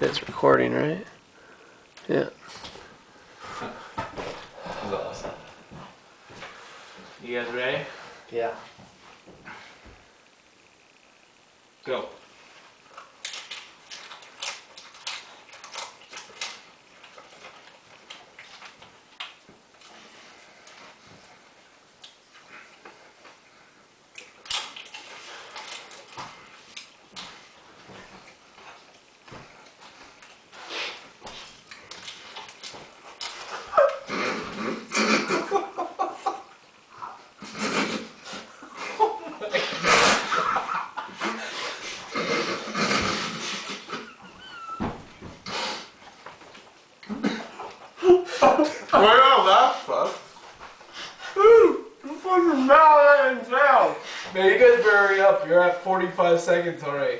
It's recording, right? Yeah. That's awesome. You guys ready? Yeah. Go. Why not laugh, fuck? You fucking mouth and tail. Man, you guys better hurry up. You're at 45 seconds already.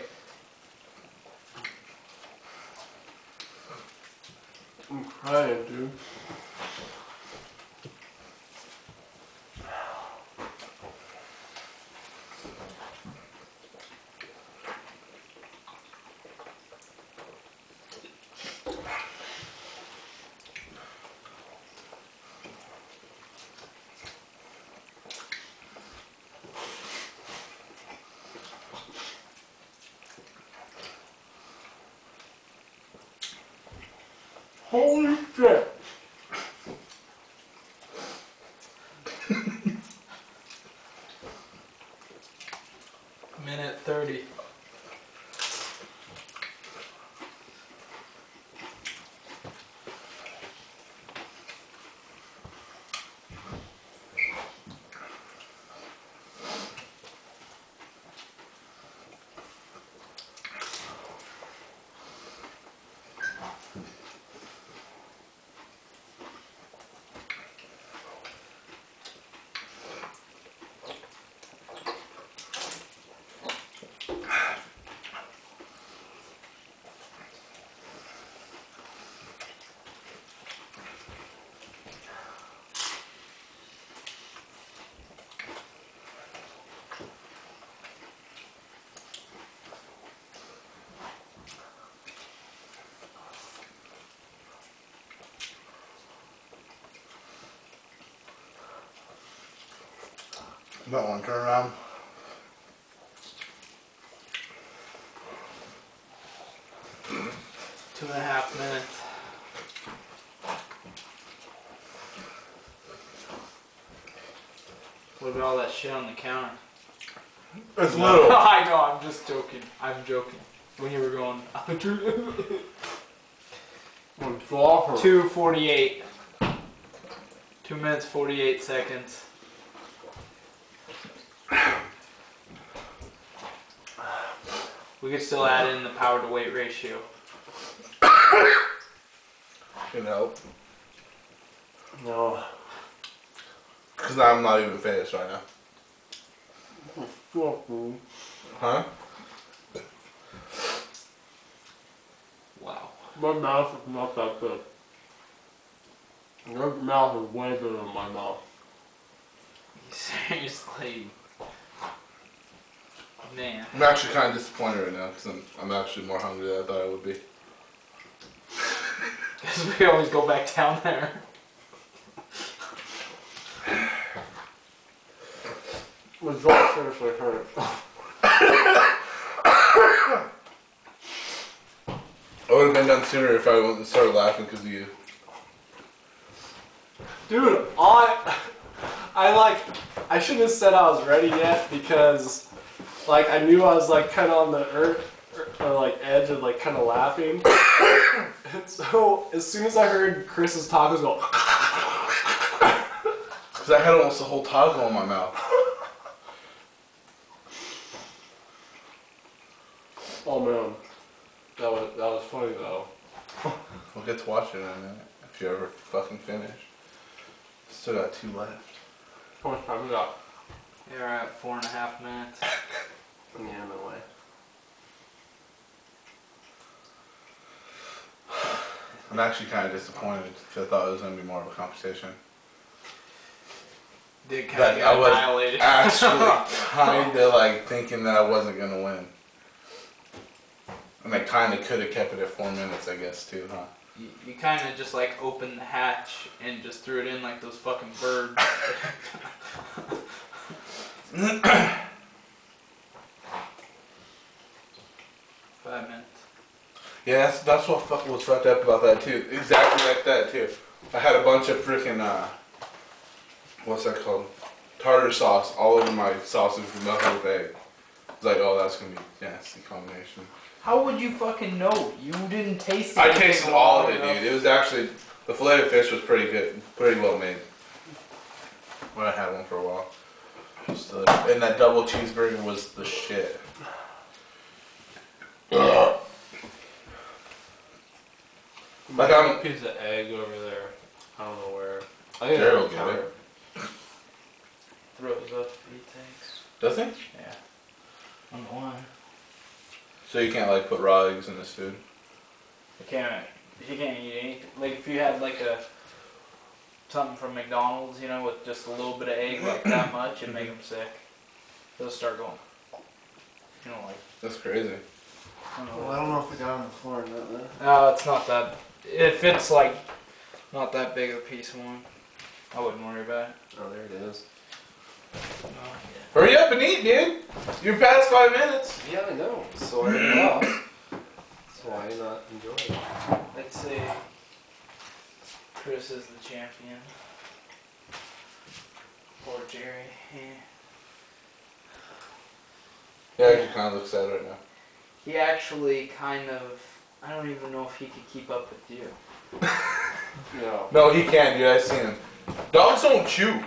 I'm crying, dude. Holy shit. Minute 30. That one turn around. Two and a half minutes. What about all that shit on the counter? It's little. I know, I'm just joking. I'm joking. When you were going, 2:48. 2 minutes 48 seconds. We could still add in the power to weight ratio. You know, No. because I'm not even finished right now. Fuck, dude. Huh? Wow. My mouth is not that good. Your mouth is way bigger than my mouth. Seriously. Man. I'm actually kind of disappointed right now because I'm actually more hungry than I thought I would be. Because we always go back down there. My jaw seriously hurts. I would have been done sooner if I wouldn't started laughing because of you. Dude, I shouldn't have said I was ready yet because, like, I knew I was, like, kind of on the edge of, like, kind of laughing. And so, as soon as I heard Chris's tacos go, Because I had almost a whole taco in my mouth. Oh man. That was funny though. We'll get to watch it in a minute if you ever fucking finish. Still got 2 left. How much time we got? You're at 4.5 minutes. Yeah, no way. I'm actually kind of disappointed because I thought it was going to be more of a competition. Did kind That of I get was annihilated. actually kind of like thinking that I wasn't going to win. And I kind of could have kept it at 4 minutes, I guess, too, huh? You kind of just like opened the hatch and just threw it in like those fucking birds. 5 minutes. Yeah, that's what fucking was fucked up about that too. Exactly like that too. I had a bunch of freaking what's that called? Tartar sauce all over my sausage with nothing with egg. It's like, oh, that's gonna be nasty combination. How would you fucking know? You didn't taste it. I tasted all of it, dude. It was actually the fillet of fish was pretty good, pretty well made. Well, I had one for a while. So, and that double cheeseburger was the shit. Like a piece of egg over there. I don't know where. I think Jared will it's get it. Throws up if he takes. Does he? Yeah. I don't know why. So you can't like put raw eggs in this food? You can't eat anything. Like if you had like something from McDonald's, you know, with just a little bit of egg, like that much, it'd make them sick. They'll start going. You know, like. That's crazy. I don't know. Well, I don't know if we got on the floor or not. Then. No, it's not that. If it's like not that big of a piece of one, I wouldn't worry about it. Oh, there it is. Hurry up and eat, dude. You're past 5 minutes. Yeah, I know. So I lost. That's why I'm not enjoying it. Let's say Chris is the champion. Or Jerry. Yeah, he kind of looks sad right now. He actually kind of. I don't even know if he could keep up with you. No. No, he can't, dude. I've seen him. Dogs don't chew.